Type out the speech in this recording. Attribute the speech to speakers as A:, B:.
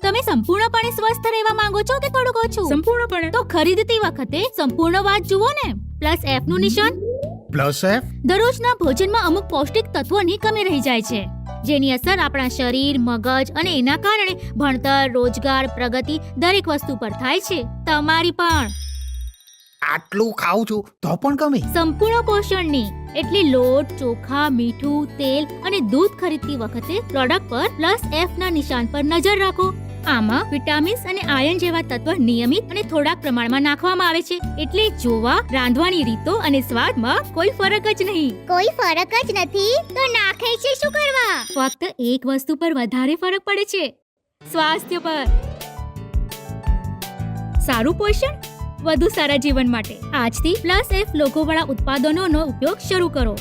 A: તમે સંપૂર્ણપણે સ્વસ્થ રહેવા માંગો છો કે થોડુંક ઓછું?
B: સંપૂર્ણપણે.
A: તો ખરીદતી વખતે સંપૂર્ણ વાત જુઓ ને. +F નું નિશાન.
C: +F.
A: દરરોજના ભોજનમાં અમુક પૌષ્ટિક તત્વોની કમી રહી જાય છે, જેની અસર આપણા શરીર, મગજ અને એના કારણે ભણતર, રોજગાર, પ્રગતિ દરેક વસ્તુ પર થાય છે. તમારી પણ.
C: આટલું ખાઉં છું તો પણ કમી.
A: સંપૂર્ણ પોષણની એટલે લોટ, ચોખા, મીઠું, તેલ અને દૂધ ખરીદતી વખતે પ્રોડક્ટ પર +F ના નિશાન પર નજર રાખો. આમાં વિટામિન્સ અને આયર્ન જેવા તત્વ નિયમિત અને થોડાક પ્રમાણમાં નાખવામાં આવે છે, એટલે જોવા, રાંધવાની રીતો અને સ્વાદમાં કોઈ ફરક જ નહીં.
D: કોઈ ફરક જ નથી તો નાખે છે શું કરવા?
A: ફક્ત એક વસ્તુ પર વધારે ફરક પડે છે, સ્વાસ્થ્ય પર. સારું પોષણ વધુ સારા જીવન માટે આજથી +F લોગોવાળા ઉત્પાદનોનો ઉપયોગ શરૂ કરો.